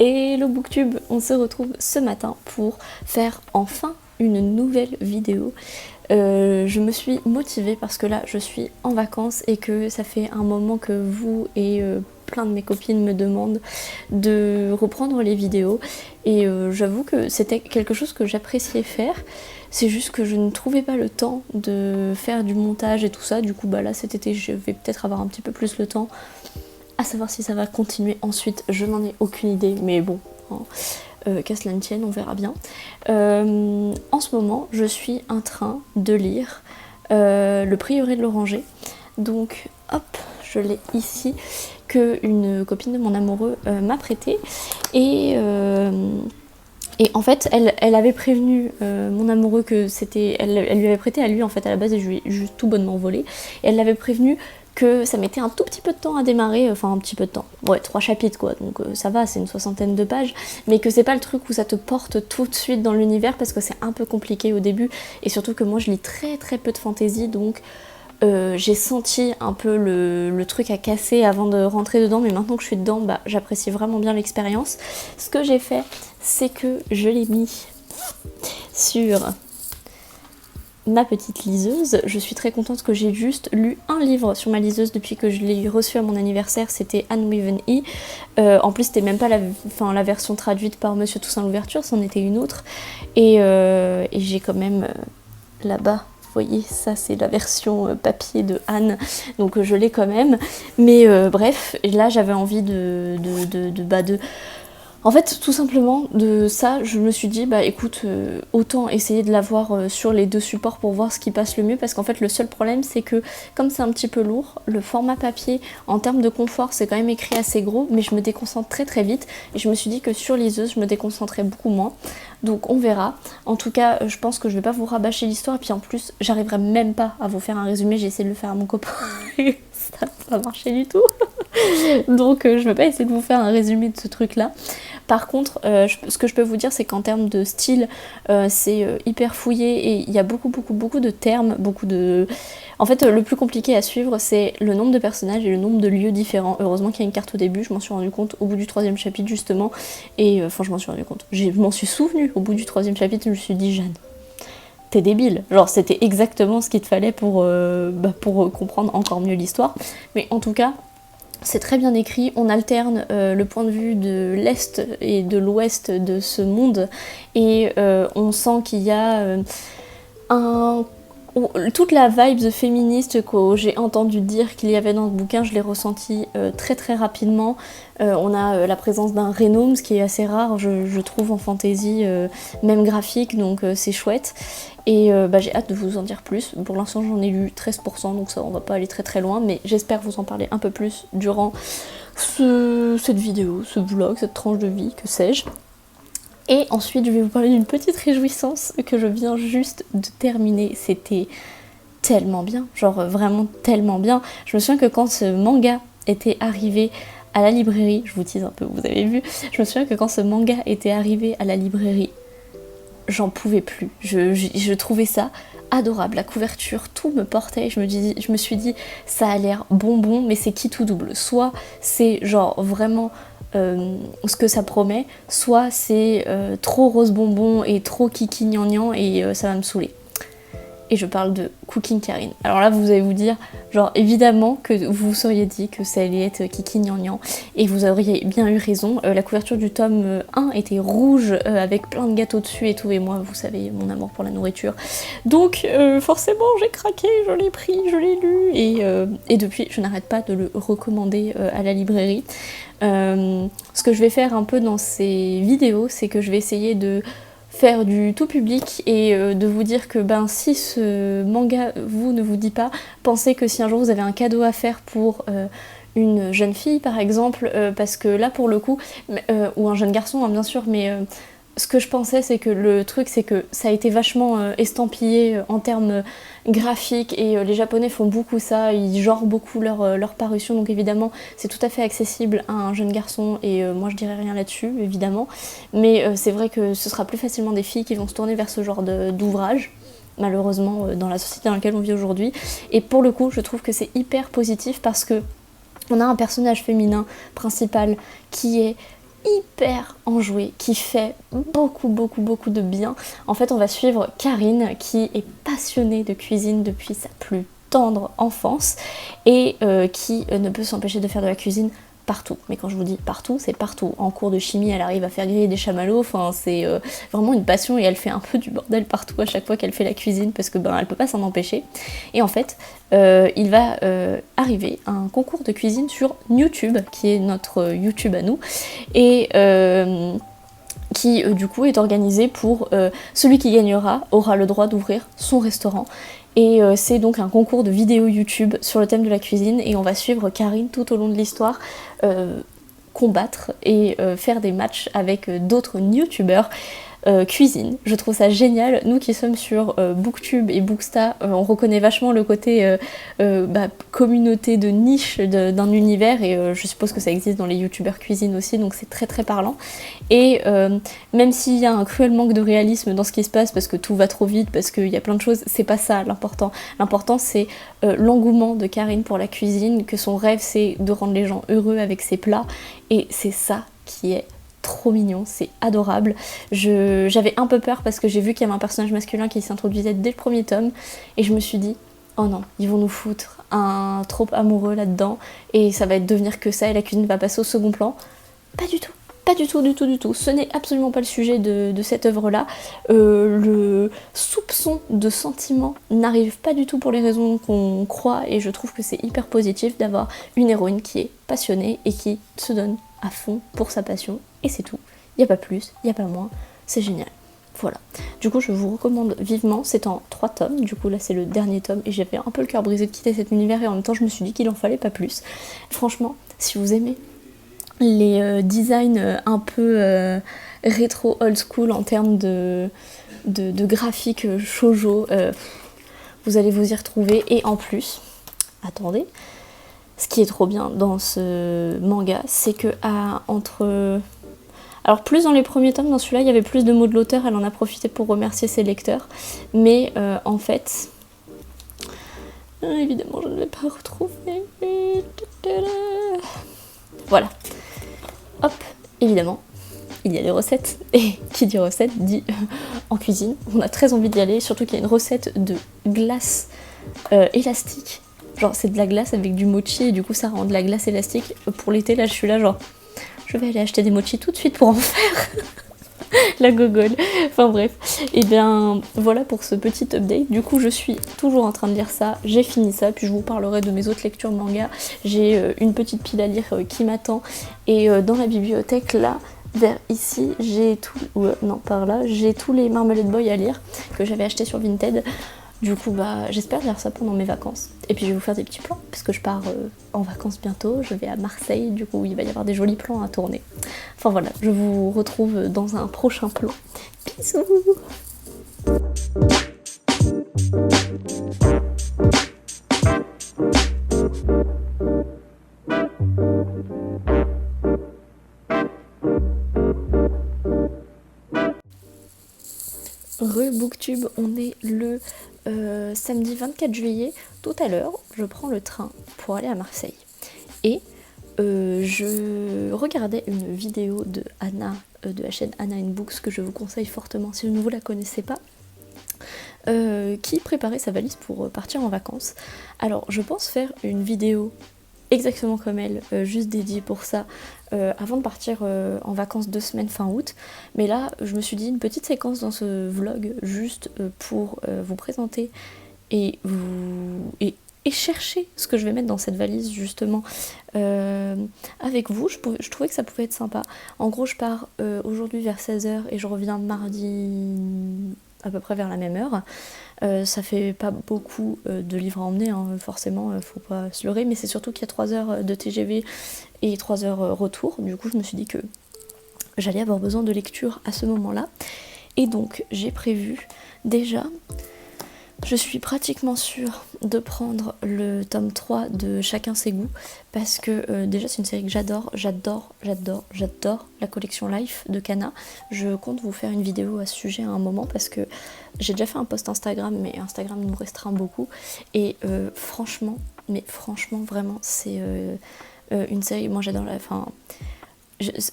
Hello Booktube, on se retrouve ce matin pour faire enfin une nouvelle vidéo. Je me suis motivée parce que là je suis en vacances et que ça fait un moment que vous et plein de mes copines me demandent de reprendre les vidéos et j'avoue que c'était quelque chose que j'appréciais faire. C'est juste que je ne trouvais pas le temps de faire du montage et tout ça. Du coup bah là cet été je vais peut-être avoir un petit peu plus le temps. À savoir si ça va continuer ensuite, je n'en ai aucune idée, mais bon, hein, qu'à cela ne tienne, on verra bien. En ce moment, je suis en train de lire Le Prieuré de l'Oranger. Donc, hop, je l'ai ici, qu'une copine de mon amoureux m'a prêté. Et en fait, elle avait prévenu mon amoureux que c'était... Elle lui avait prêté à lui, en fait, à la base, et je lui ai juste tout bonnement volé. Et elle l'avait prévenu que ça mettait un tout petit peu de temps à démarrer, enfin un petit peu de temps, ouais 3 chapitres quoi, donc ça va, c'est une 60aine de pages, mais que c'est pas le truc où ça te porte tout de suite dans l'univers parce que c'est un peu compliqué au début, et surtout que moi je lis très peu de fantasy, donc j'ai senti un peu le truc à casser avant de rentrer dedans, mais maintenant que je suis dedans, bah, j'apprécie vraiment bien l'expérience. Ce que j'ai fait, c'est que je l'ai mis sur ma petite liseuse. Je suis très contente que j'ai juste lu un livre sur ma liseuse depuis que je l'ai reçu à mon anniversaire, c'était Anne with an E. En plus c'était même pas la version traduite par Monsieur Toussaint Louverture, c'en était une autre. Et j'ai quand même là-bas, vous voyez, ça c'est la version papier de Anne, donc je l'ai quand même. Mais bref, là j'avais envie en fait, tout simplement, de ça, je me suis dit, bah écoute, autant essayer de l'avoir sur les deux supports pour voir ce qui passe le mieux, parce qu'en fait, le seul problème, c'est que, comme c'est un petit peu lourd, le format papier, en termes de confort, c'est quand même écrit assez gros, mais je me déconcentre très vite, et je me suis dit que sur liseuse, je me déconcentrais beaucoup moins. Donc on verra. En tout cas, je pense que je vais pas vous rabâcher l'histoire, et puis en plus, j'arriverai même pas à vous faire un résumé, j'ai essayé de le faire à mon copain, et ça n'a pas marché du tout. Donc je vais pas essayer de vous faire un résumé de ce truc-là. Par contre, ce que je peux vous dire, c'est qu'en termes de style, c'est hyper fouillé et il y a beaucoup de termes, En fait, le plus compliqué à suivre, c'est le nombre de personnages et le nombre de lieux différents. Heureusement qu'il y a une carte au début, je m'en suis rendu compte au bout du 3e chapitre justement. Et enfin, je m'en suis rendu compte. Je m'en suis souvenu au bout du 3e chapitre, je me suis dit, Jeanne, t'es débile. Genre, c'était exactement ce qu'il te fallait pour comprendre encore mieux l'histoire. Mais en tout cas, c'est très bien écrit, on alterne le point de vue de l'Est et de l'Ouest de ce monde, et on sent qu'il y a toute la vibe féministe que j'ai entendu dire qu'il y avait dans ce bouquin, je l'ai ressenti très rapidement. On a la présence d'un Renaum, ce qui est assez rare, je trouve, en fantasy, même graphique, donc c'est chouette. Et j'ai hâte de vous en dire plus. Pour l'instant j'en ai lu 13%, donc ça on va pas aller très loin, mais j'espère vous en parler un peu plus durant cette vidéo, ce vlog, cette tranche de vie, que sais-je. Et ensuite je vais vous parler d'une petite réjouissance que je viens juste de terminer. C'était tellement bien, genre vraiment tellement bien. Je me souviens que quand ce manga était arrivé à la librairie, je vous tease un peu, vous avez vu, je me souviens que quand ce manga était arrivé à la librairie, j'en pouvais plus. Je trouvais ça adorable, la couverture, tout me portait. Je me suis dit, ça a l'air bonbon, mais c'est qui tout double. Soit c'est genre vraiment ce que ça promet, soit c'est trop rose bonbon et trop kiki gnangnan et ça va me saouler. Et je parle de Cooking Karine. Alors là, vous allez vous dire, genre évidemment que vous vous seriez dit que ça allait être Kiki Gnangnan, et vous auriez bien eu raison. La couverture du tome 1 était rouge avec plein de gâteaux dessus et tout, et moi, vous savez, mon amour pour la nourriture. Donc forcément, j'ai craqué, je l'ai pris, je l'ai lu, et depuis, je n'arrête pas de le recommander à la librairie. Ce que je vais faire un peu dans ces vidéos, c'est que je vais essayer de faire du tout public et de vous dire que si ce manga ne vous dit pas, pensez que si un jour vous avez un cadeau à faire pour une jeune fille par exemple, parce que là pour le coup, ou un jeune garçon hein, bien sûr, mais ce que je pensais, c'est que le truc, c'est que ça a été vachement estampillé en termes graphiques, et les Japonais font beaucoup ça, ils genrent beaucoup leur parution, donc évidemment c'est tout à fait accessible à un jeune garçon, et moi je dirais rien là-dessus évidemment, mais c'est vrai que ce sera plus facilement des filles qui vont se tourner vers ce genre d'ouvrage, malheureusement dans la société dans laquelle on vit aujourd'hui. Et pour le coup je trouve que c'est hyper positif parce que on a un personnage féminin principal qui est hyper enjoué, qui fait beaucoup de bien. En fait, on va suivre Karine qui est passionnée de cuisine depuis sa plus tendre enfance et qui ne peut s'empêcher de faire de la cuisine partout. Mais quand je vous dis partout, c'est partout. En cours de chimie, elle arrive à faire griller des chamallows, enfin c'est vraiment une passion et elle fait un peu du bordel partout à chaque fois qu'elle fait la cuisine parce que elle peut pas s'en empêcher. Et en fait, il va arriver un concours de cuisine sur YouTube, qui est notre YouTube à nous, et qui du coup est organisé pour celui qui gagnera aura le droit d'ouvrir son restaurant. Et c'est donc un concours de vidéos YouTube sur le thème de la cuisine et on va suivre Karine tout au long de l'histoire combattre et faire des matchs avec d'autres youtubeurs cuisine. Je trouve ça génial. Nous qui sommes sur Booktube et Booksta, on reconnaît vachement le côté communauté de niche d'un univers et je suppose que ça existe dans les youtubeurs cuisine aussi, donc c'est très parlant. Et même s'il y a un cruel manque de réalisme dans ce qui se passe parce que tout va trop vite, parce qu'il y a plein de choses, c'est pas ça l'important. L'important c'est l'engouement de Karine pour la cuisine, que son rêve c'est de rendre les gens heureux avec ses plats et c'est ça qui est trop mignon, c'est adorable. J'avais un peu peur parce que j'ai vu qu'il y avait un personnage masculin qui s'introduisait dès le premier tome et je me suis dit oh non, ils vont nous foutre un trope amoureux là-dedans et ça va devenir que ça et la cuisine va passer au second plan. Pas du tout. Pas du tout. Ce n'est absolument pas le sujet de cette œuvre-là. Le soupçon de sentiment n'arrive pas du tout pour les raisons qu'on croit et je trouve que c'est hyper positif d'avoir une héroïne qui est passionnée et qui se donne à fond pour sa passion et c'est tout. Il n'y a pas plus, il n'y a pas moins, c'est génial. Voilà. Du coup, je vous recommande vivement. C'est en 3 tomes. Du coup, là, c'est le dernier tome et j'avais un peu le cœur brisé de quitter cet univers et en même temps, je me suis dit qu'il en fallait pas plus. Franchement, si vous aimez les designs un peu rétro old school en termes de graphique shoujo, vous allez vous y retrouver. Et en plus, attendez, ce qui est trop bien dans ce manga, c'est que alors plus dans les premiers tomes, dans celui-là, il y avait plus de mots de l'auteur, elle en a profité pour remercier ses lecteurs. Mais en fait, évidemment, je ne l'ai pas retrouvé. Voilà. Hop, évidemment, il y a des recettes. Et qui dit recette dit en cuisine. On a très envie d'y aller, surtout qu'il y a une recette de glace élastique. Genre, c'est de la glace avec du mochi et du coup, ça rend de la glace élastique. Pour l'été, là, je suis là, genre, je vais aller acheter des mochis tout de suite pour en faire. La gogole. Enfin bref. Et bien voilà pour ce petit update. Du coup je suis toujours en train de lire ça. J'ai fini ça. Puis je vous parlerai de mes autres lectures manga. J'ai une petite pile à lire qui m'attend. Et dans la bibliothèque là, vers ici, j'ai tout... non par là, j'ai tous les Marmalade Boy à lire que j'avais acheté sur Vinted. Du coup, j'espère lire ça pendant mes vacances. Et puis je vais vous faire des petits plans, parce que je pars en vacances bientôt, je vais à Marseille, du coup il va y avoir des jolis plans à tourner. Enfin voilà, je vous retrouve dans un prochain plan. Bisous! Booktube, on est le samedi 24 juillet. Tout à l'heure, je prends le train pour aller à Marseille. Et je regardais une vidéo de Anna, de la chaîne Anna and Books, que je vous conseille fortement si vous ne la connaissez pas, qui préparait sa valise pour partir en vacances. Alors, je pense faire une vidéo exactement comme elle, juste dédiée pour ça, avant de partir en vacances 2 semaines fin août. Mais là, je me suis dit une petite séquence dans ce vlog, juste pour vous présenter et chercher ce que je vais mettre dans cette valise justement avec vous. Je trouvais que ça pouvait être sympa. En gros, je pars aujourd'hui vers 16h et je reviens mardi à peu près vers la même heure. Ça fait pas beaucoup de livres à emmener, hein, forcément, faut pas se leurrer, mais c'est surtout qu'il y a 3 heures de TGV et 3 heures retour. Du coup, je me suis dit que j'allais avoir besoin de lecture à ce moment-là. Et donc, j'ai prévu déjà... Je suis pratiquement sûre de prendre le tome 3 de Chacun ses goûts parce que déjà c'est une série que j'adore, la collection Life de Kana. Je compte vous faire une vidéo à ce sujet à un moment parce que j'ai déjà fait un post Instagram mais Instagram nous restreint beaucoup et franchement vraiment c'est une série, moi j'adore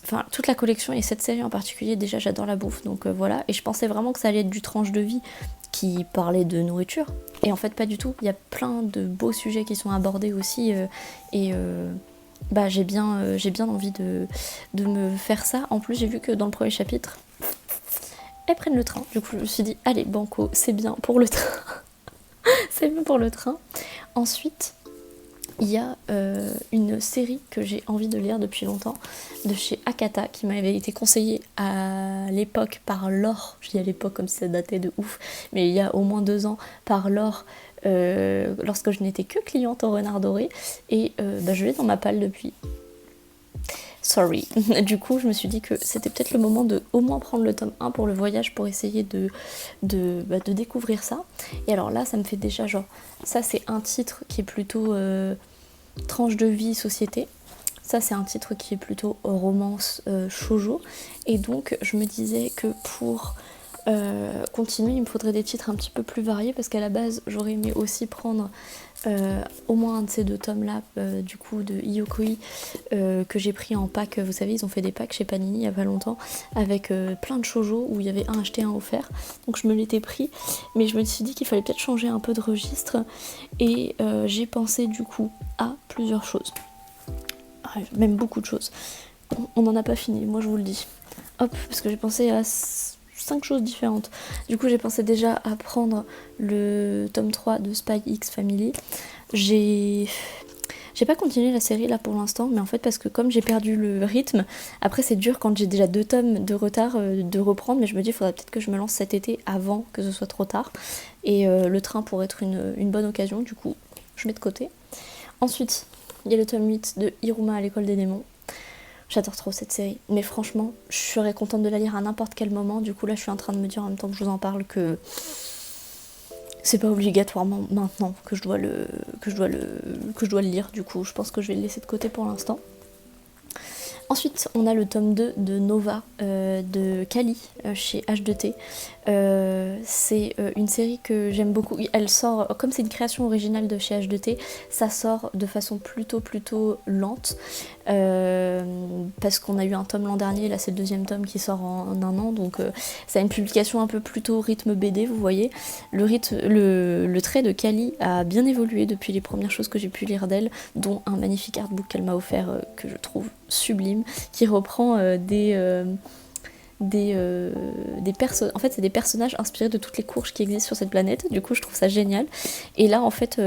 Enfin, toute la collection et cette série en particulier, déjà j'adore la bouffe, donc voilà. Et je pensais vraiment que ça allait être du tranche de vie qui parlait de nourriture. Et en fait, pas du tout. Il y a plein de beaux sujets qui sont abordés aussi. Et bah, j'ai bien envie de me faire ça. En plus, j'ai vu que dans le premier chapitre, elles prennent le train. Du coup, je me suis dit, allez, banco, c'est bien pour le train. C'est bien pour le train. Ensuite, il y a une série que j'ai envie de lire depuis longtemps, de chez Akata, qui m'avait été conseillée à l'époque par Laure. Je dis à l'époque comme si ça datait de ouf, mais il y a au moins 2 ans, par Laure, lorsque je n'étais que cliente au Renard Doré. Et bah, je l'ai dans ma palle depuis. Sorry. Du coup, je me suis dit que c'était peut-être le moment de au moins prendre le tome 1 pour le voyage, pour essayer de découvrir ça. Et alors là, ça me fait déjà genre... Ça, c'est un titre qui est plutôt tranche de vie, société. Ça, c'est un titre qui est plutôt romance, shoujo. Et donc, je me disais que pour continuer, il me faudrait des titres un petit peu plus variés, parce qu'à la base, j'aurais aimé aussi prendre au moins un de ces 2 tomes-là, du coup, de Iyokoi, que j'ai pris en pack. Vous savez, ils ont fait des packs chez Panini il y a pas longtemps, avec plein de shoujo, où il y avait un acheté, un offert. Donc je me l'étais pris, mais je me suis dit qu'il fallait peut-être changer un peu de registre, et j'ai pensé du coup à plusieurs choses. Même beaucoup de choses. On n'en a pas fini, moi je vous le dis. Hop, parce que j'ai pensé à 5 choses différentes. Du coup, j'ai pensé déjà à prendre le tome 3 de Spy X Family. J'ai pas continué la série là pour l'instant, mais en fait parce que comme j'ai perdu le rythme, après c'est dur quand j'ai déjà 2 tomes de retard de reprendre, mais je me dis il faudrait peut-être que je me lance cet été avant que ce soit trop tard. Et le train pourrait être une bonne occasion, du coup je mets de côté. Ensuite, il y a le tome 8 de Hiruma à l'école des démons. J'adore trop cette série, mais franchement, je serais contente de la lire à n'importe quel moment. Du coup, là, je suis en train de me dire en même temps que je vous en parle que c'est pas obligatoirement maintenant que je dois le lire. Du coup, je pense que je vais le laisser de côté pour l'instant. Ensuite, on a le tome 2 de Nova de Kali chez H2T. C'est une série que j'aime beaucoup. Elle sort, comme c'est une création originale de chez H2T, ça sort de façon plutôt lente. Parce qu'on a eu un tome l'an dernier, là c'est le 2e tome qui sort en 1 an, donc ça a une publication un peu plutôt rythme BD, vous voyez. Le trait de Kali a bien évolué depuis les premières choses que j'ai pu lire d'elle, dont un magnifique artbook qu'elle m'a offert que je trouve sublime, qui reprend des personnes. En fait, c'est des personnages inspirés de toutes les courges qui existent sur cette planète. Du coup, je trouve ça génial. Et là, en fait,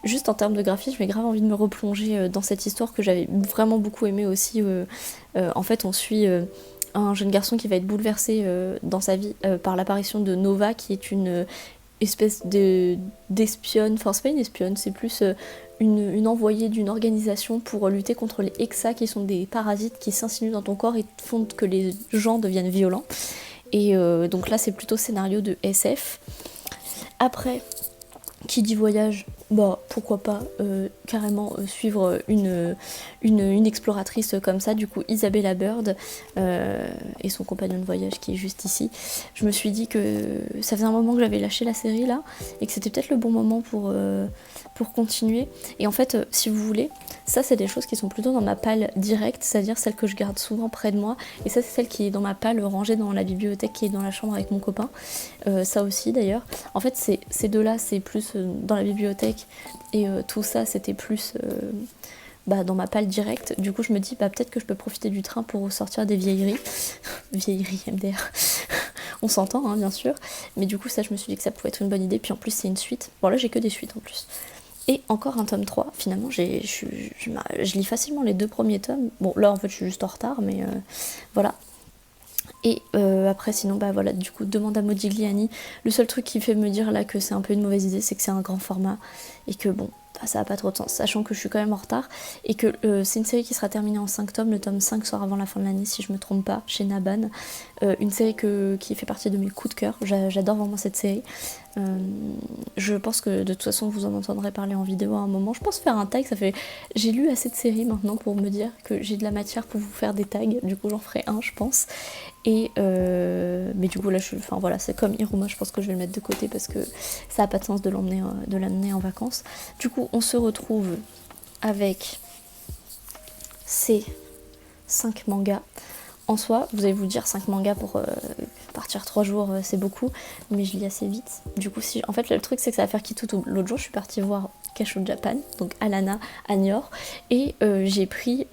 juste en termes de graphisme, j'ai grave envie de me replonger dans cette histoire que j'avais vraiment beaucoup aimée aussi. En fait, on suit un jeune garçon qui va être bouleversé dans sa vie par l'apparition de Nova, qui est une espèce d'espionne. Enfin, c'est pas une espionne, c'est plus une envoyée d'une organisation pour lutter contre les Hexa, qui sont des parasites qui s'insinuent dans ton corps et font que les gens deviennent violents. Et donc là, c'est plutôt scénario de SF. Après, qui dit voyage, bah pourquoi pas carrément suivre une exploratrice comme ça, du coup Isabella Bird et son compagnon de voyage qui est juste ici. Je me suis dit que ça faisait un moment que j'avais lâché la série là, et que c'était peut-être le bon moment pour continuer. Et en fait, si vous voulez, ça c'est des choses qui sont plutôt dans ma palle directe, c'est-à-dire celle que je garde souvent près de moi, et ça c'est celle qui est dans ma palle rangée dans la bibliothèque qui est dans la chambre avec mon copain, ça aussi d'ailleurs. En fait ces deux-là c'est plus dans la bibliothèque, et tout ça c'était plus dans ma palle directe. Du coup je me dis peut-être que je peux profiter du train pour sortir des vieilleries. Vieilleries MDR. On s'entend hein, bien sûr, mais du coup ça je me suis dit que ça pouvait être une bonne idée, puis en plus c'est une suite. Bon là j'ai que des suites en plus. Et encore un tome 3, finalement je lis facilement les 2 premiers tomes. Bon là en fait je suis juste en retard, mais voilà. Et après sinon voilà, du coup Demande à Modigliani. Le seul truc qui fait me dire là que c'est un peu une mauvaise idée, c'est que c'est un grand format et que bon, ça n'a pas trop de sens, sachant que je suis quand même en retard, et que c'est une série qui sera terminée en 5 tomes, le tome 5 sort avant la fin de l'année si je me trompe pas, chez Naban. Une série qui fait partie de mes coups de cœur, j'adore vraiment cette série. Je pense que de toute façon vous en entendrez parler en vidéo à un moment. Je pense faire un tag, j'ai lu assez de séries maintenant pour me dire que j'ai de la matière pour vous faire des tags, du coup j'en ferai un je pense. Et mais du coup là c'est comme Hiruma, je pense que je vais le mettre de côté parce que ça n'a pas de sens de l'amener en vacances. Du coup on se retrouve avec ces 5 mangas. En soi, vous allez vous dire 5 mangas pour partir 3 jours, c'est beaucoup, mais je lis assez vite. Du coup, en fait, le truc, c'est que ça va faire Kitutu. L'autre jour, je suis partie voir Casho Japan, donc Alana à Niort, et j'avais pris,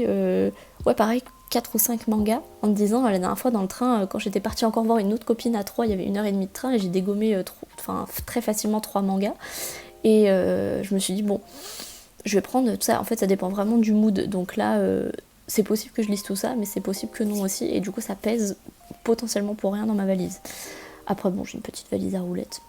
ouais, pareil, 4 ou 5 mangas en me disant, la dernière fois dans le train, quand j'étais partie encore voir une autre copine à 3, il y avait 1h30 de train, et j'ai dégommé très facilement 3 mangas. Et je me suis dit, bon, je vais prendre tout ça. En fait, ça dépend vraiment du mood. Donc là, c'est possible que je lise tout ça, mais c'est possible que non aussi. Et du coup, ça pèse potentiellement pour rien dans ma valise. Après, bon, j'ai une petite valise à roulettes.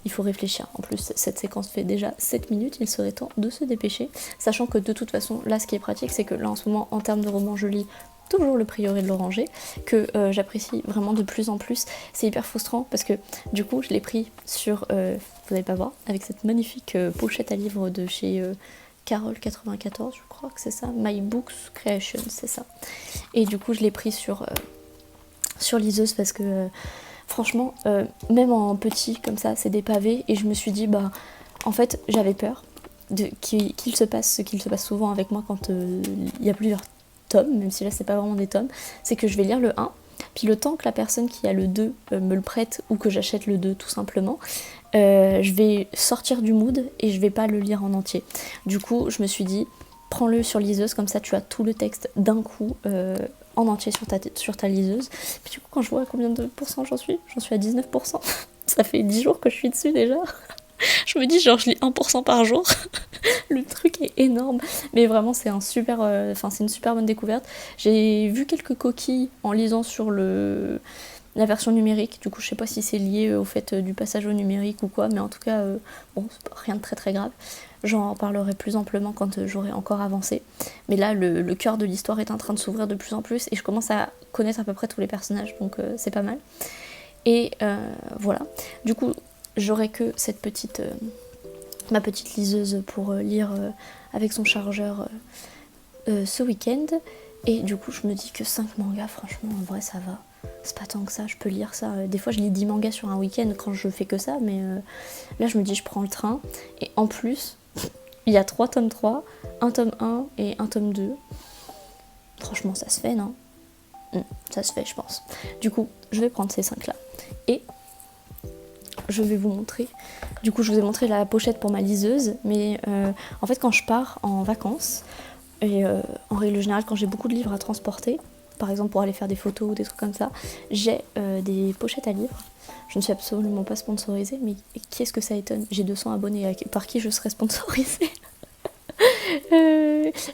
Il faut réfléchir. En plus, cette séquence fait déjà 7 minutes, il serait temps de se dépêcher. Sachant que de toute façon, là, ce qui est pratique, c'est que là, en ce moment, en termes de romans, je lis toujours Le Prieuré de l'Oranger, que j'apprécie vraiment de plus en plus. C'est hyper frustrant parce que du coup, je l'ai pris sur, vous n'allez pas voir, avec cette magnifique pochette à livres de chez Carole 94, je crois que c'est ça, My Books Creation, c'est ça. Et du coup, je l'ai pris sur liseuse parce que franchement, même en petit comme ça, c'est des pavés, et je me suis dit, bah, en fait, j'avais peur qu'il se passe ce qu'il se passe souvent avec moi quand il y a plusieurs tomes, même si là c'est pas vraiment des tomes, c'est que je vais lire le 1, puis le temps que la personne qui a le 2 me le prête, ou que j'achète le 2 tout simplement, je vais sortir du mood et je vais pas le lire en entier. Du coup, je me suis dit, prends-le sur liseuse, comme ça tu as tout le texte d'un coup en entier sur ta liseuse. Puis du coup, quand je vois à combien de pourcents j'en suis à 19%. Ça fait 10 jours que je suis dessus déjà. Je me dis, genre, je lis 1% par jour. Le truc est énorme. Mais vraiment, c'est une super bonne découverte. J'ai vu quelques coquilles en lisant sur la version numérique. Du coup, je sais pas si c'est lié au fait du passage au numérique ou quoi, mais en tout cas, bon, c'est rien de très très grave. J'en parlerai plus amplement quand j'aurai encore avancé. Mais là, le cœur de l'histoire est en train de s'ouvrir de plus en plus, et je commence à connaître à peu près tous les personnages, donc c'est pas mal. Et voilà. Du coup, j'aurai que ma petite liseuse pour lire avec son chargeur ce week-end. Et du coup, je me dis que 5 mangas, franchement, en vrai, ça va. C'est pas tant que ça, je peux lire ça. Des fois, je lis 10 mangas sur un week-end quand je fais que ça, mais là, je me dis, je prends le train. Et en plus, il y a 3 tomes 3, un tome 1 et un tome 2. Franchement, ça se fait, non ? Ça se fait, je pense. Du coup, je vais prendre ces 5-là. Et je vais vous montrer. Du coup, je vous ai montré la pochette pour ma liseuse, mais en fait, quand je pars en vacances, et en règle générale, quand j'ai beaucoup de livres à transporter, par exemple pour aller faire des photos ou des trucs comme ça, j'ai des pochettes à livres. Je ne suis absolument pas sponsorisée, mais qui est-ce que ça étonne ? J'ai 200 abonnés, par qui je serais sponsorisée ?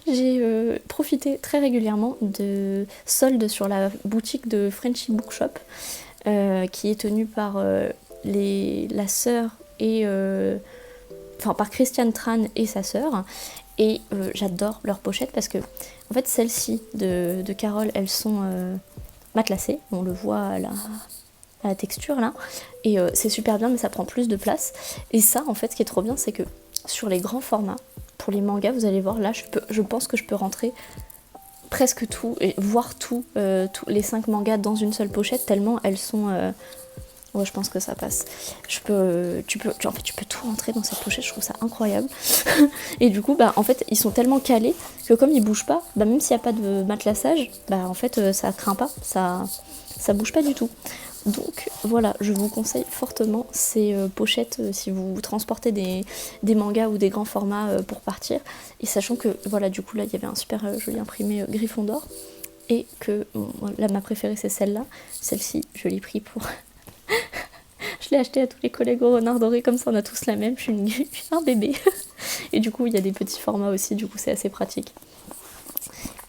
J'ai profité très régulièrement de soldes sur la boutique de Frenchy Bookshop, qui est tenue par la sœur et par Christiane Tran et sa sœur. Et j'adore leurs pochettes parce que, en fait, celles-ci de Carole, elles sont matelassées. On le voit à la texture là. Et c'est super bien, mais ça prend plus de place. Et ça, en fait, ce qui est trop bien, c'est que sur les grands formats, pour les mangas, vous allez voir, là, je pense que je peux rentrer presque tout, et voir tous les 5 mangas dans une seule pochette, tellement elles sont... Ouais, je pense que ça passe. Tu peux tout rentrer dans cette pochette, je trouve ça incroyable. Et du coup, bah, en fait, ils sont tellement calés que comme ils bougent pas, bah, même s'il n'y a pas de matelassage, bah, en fait, ça craint pas, ça bouge pas du tout. Donc voilà, je vous conseille fortement ces pochettes si vous transportez des mangas ou des grands formats pour partir. Et sachant que, voilà, du coup, là, il y avait un super joli imprimé Gryffondor. Et que, bon, là, ma préférée, c'est celle-là. Celle-ci, je l'ai pris pour... Je l'ai acheté à tous les collègues au renard doré, comme ça on a tous la même, je suis un bébé. Et du coup il y a des petits formats aussi, du coup c'est assez pratique.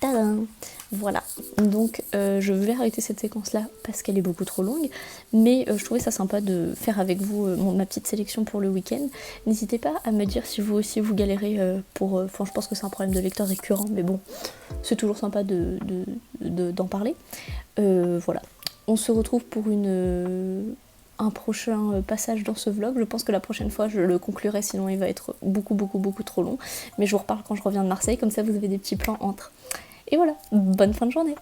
Tadam! Voilà, donc je vais arrêter cette séquence là parce qu'elle est beaucoup trop longue, mais je trouvais ça sympa de faire avec vous ma petite sélection pour le week-end. N'hésitez pas à me dire si vous aussi vous galérez je pense que c'est un problème de lecteur récurrent, mais bon, c'est toujours sympa d'en parler. Voilà, on se retrouve pour un prochain passage dans ce vlog. Je pense que la prochaine fois je le conclurai, sinon il va être beaucoup trop long, mais je vous reparle quand je reviens de Marseille, comme ça vous avez des petits plans entre. Et voilà, bonne fin de journée.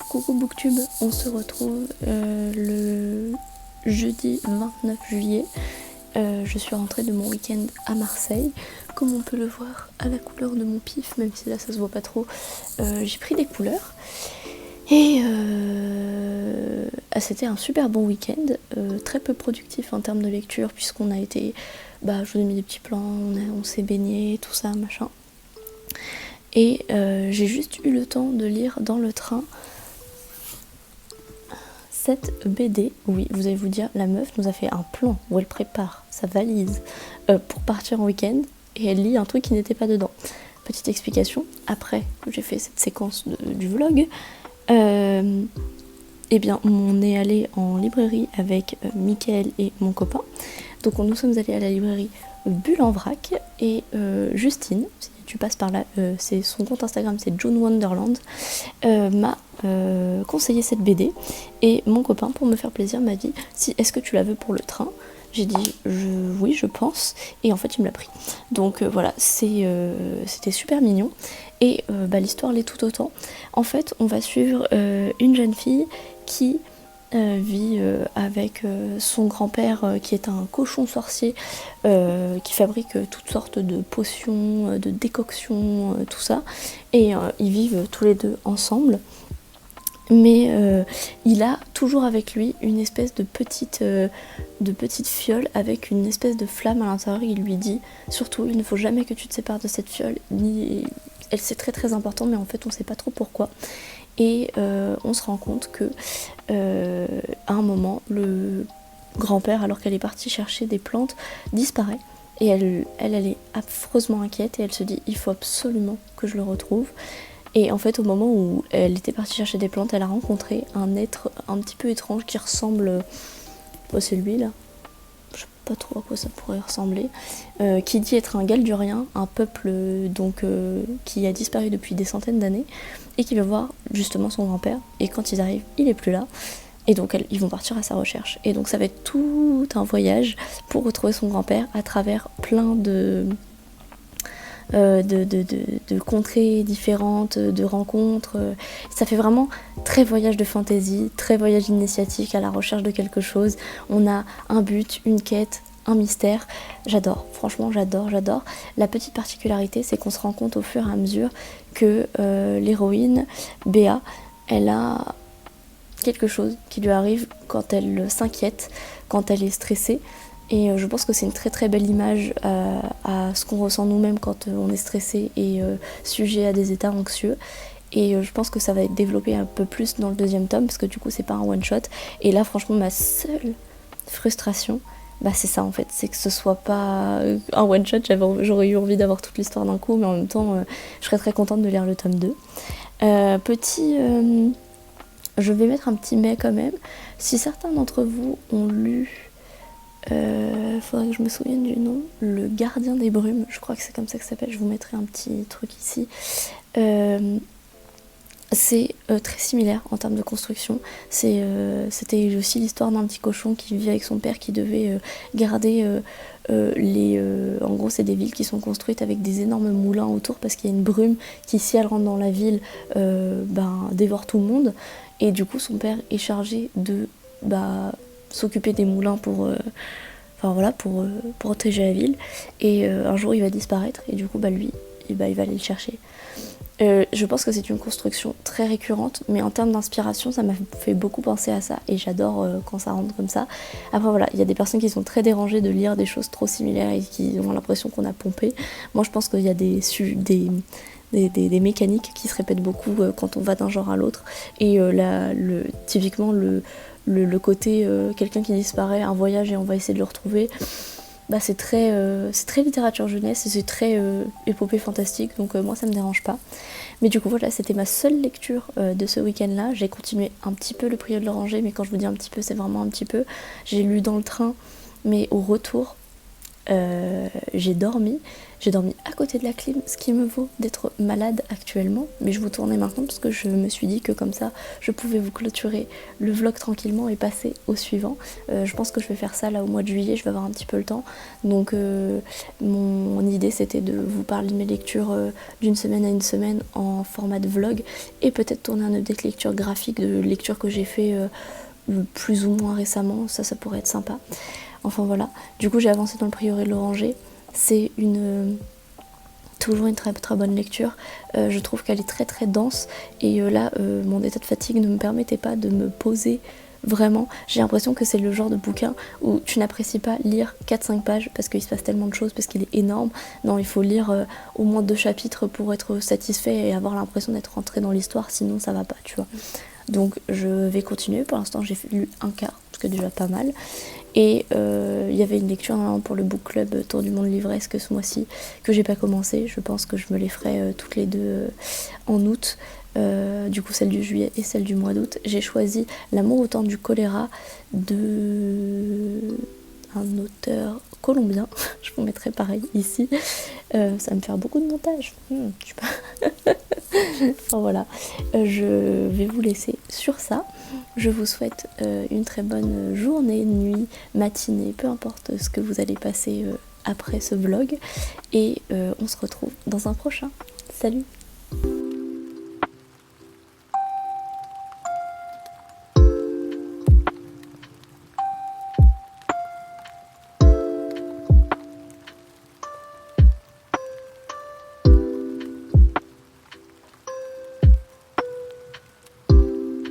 Coucou Booktube, on se retrouve le jeudi 29 juillet. Je suis rentrée de mon week-end à Marseille. Comme on peut le voir à la couleur de mon pif, même si là ça se voit pas trop, j'ai pris des couleurs. Et c'était un super bon week-end, très peu productif en termes de lecture, puisqu'on a été, je vous ai mis des petits plans, on s'est baigné, tout ça, machin. Et j'ai juste eu le temps de lire dans le train cette BD. Oui, vous allez vous dire, la meuf nous a fait un plan où elle prépare sa valise pour partir en week-end et elle lit un truc qui n'était pas dedans. Petite explication, après que j'ai fait cette séquence du vlog, eh bien on est allé en librairie avec Mickaël et mon copain. Donc nous sommes allés à la librairie Bulle en vrac et Justine, si tu passes par là, c'est son compte Instagram, c'est June Wonderland, m'a conseillé cette BD et mon copain, pour me faire plaisir, m'a dit est-ce que tu la veux pour le train. J'ai dit oui, je pense, et en fait il me l'a pris. Donc voilà, c'était super mignon et l'histoire l'est tout autant. En fait on va suivre une jeune fille qui vit avec son grand-père qui est un cochon sorcier qui fabrique toutes sortes de potions, de décoctions, tout ça, et ils vivent tous les deux ensemble. Mais il a toujours avec lui une espèce de petite fiole avec une espèce de flamme à l'intérieur. Il lui dit surtout il ne faut jamais que tu te sépares de cette fiole. Elle c'est très très important, mais en fait on sait pas trop pourquoi. Et on se rend compte que à un moment le grand-père, alors qu'elle est partie chercher des plantes, disparaît. Et elle est affreusement inquiète et elle se dit il faut absolument que je le retrouve. Et en fait au moment où elle était partie chercher des plantes, elle a rencontré un être un petit peu étrange qui ressemble... c'est lui là, je sais pas trop à quoi ça pourrait ressembler, qui dit être un Galdurien, un peuple qui a disparu depuis des centaines d'années et qui va voir justement son grand-père, et quand ils arrivent il est plus là. Et donc ils vont partir à sa recherche. Et donc ça va être tout un voyage pour retrouver son grand-père à travers plein de contrées différentes, de rencontres. Ça fait vraiment très voyage de fantasy, très voyage initiatique à la recherche de quelque chose. On a un but, une quête, un mystère. J'adore, franchement j'adore. La petite particularité, c'est qu'on se rend compte au fur et à mesure que l'héroïne, Béa, elle a quelque chose qui lui arrive quand elle s'inquiète, quand elle est stressée. Et je pense que c'est une très très belle image à ce qu'on ressent nous-mêmes quand on est stressé et sujet à des états anxieux. Et je pense que ça va être développé un peu plus dans le deuxième tome, parce que du coup c'est pas un one shot. Et là franchement ma seule frustration, c'est ça en fait, c'est que ce soit pas un one shot. J'aurais eu envie d'avoir toute l'histoire d'un coup, mais en même temps je serais très contente de lire le tome 2. Je vais mettre un petit mais quand même. Si certains d'entre vous ont lu, faudrait que je me souvienne du nom, Le Gardien des Brumes, je crois que c'est comme ça que ça s'appelle, je vous mettrai un petit truc ici. C'est très similaire en termes de construction. C'était aussi l'histoire d'un petit cochon qui vit avec son père, qui devait garder en gros c'est des villes qui sont construites avec des énormes moulins autour, parce qu'il y a une brume qui, si elle rentre dans la ville, dévore tout le monde. Et du coup son père est chargé de s'occuper des moulins pour protéger la ville. Et un jour il va disparaître, et du coup lui il va aller le chercher. Je pense que c'est une construction très récurrente, mais en termes d'inspiration ça m'a fait beaucoup penser à ça, et j'adore quand ça rentre comme ça. Après voilà, il y a des personnes qui sont très dérangées de lire des choses trop similaires et qui ont l'impression qu'on a pompé. Moi je pense qu'il y a des mécaniques qui se répètent beaucoup quand on va d'un genre à l'autre, et typiquement le côté quelqu'un qui disparaît, un voyage et on va essayer de le retrouver, c'est très littérature jeunesse et c'est très épopée fantastique, donc moi ça me dérange pas. Mais du coup voilà, c'était ma seule lecture de ce week-end là. J'ai continué un petit peu Le Prieur de l'Oranger, mais quand je vous dis un petit peu, c'est vraiment un petit peu. J'ai lu dans le train, mais au retour J'ai dormi à côté de la clim, ce qui me vaut d'être malade actuellement, mais je vous tournais maintenant parce que je me suis dit que comme ça je pouvais vous clôturer le vlog tranquillement et passer au suivant. Je pense que je vais faire ça là au mois de juillet, je vais avoir un petit peu le temps, donc mon idée c'était de vous parler de mes lectures d'une semaine à une semaine en format de vlog et peut-être tourner un update lecture graphique de lectures que j'ai fait plus ou moins récemment, ça pourrait être sympa. Enfin voilà, du coup j'ai avancé dans le prieuré de l'Oranger, c'est toujours une très très bonne lecture, je trouve qu'elle est très très dense et là mon état de fatigue ne me permettait pas de me poser vraiment. J'ai l'impression que c'est le genre de bouquin où tu n'apprécies pas lire 4-5 pages parce qu'il se passe tellement de choses, parce qu'il est énorme. Non, il faut lire au moins 2 chapitres pour être satisfait et avoir l'impression d'être rentré dans l'histoire, sinon ça va pas, tu vois. Donc je vais continuer, pour l'instant j'ai lu un quart, ce qui est déjà pas mal. Et il y avait une lecture pour le book club Tour du monde livresque ce mois-ci que j'ai pas commencé. Je pense que je me les ferai toutes les deux en août. Du coup celle du juillet et celle du mois d'août. J'ai choisi L'amour au temps du choléra de un auteur colombien. Je vous mettrai pareil ici. Ça va me faire beaucoup de montage. Je sais pas. Enfin, voilà, je vais vous laisser sur ça. Je vous souhaite une très bonne journée, nuit, matinée, peu importe ce que vous allez passer après ce vlog. Et on se retrouve dans un prochain. Salut!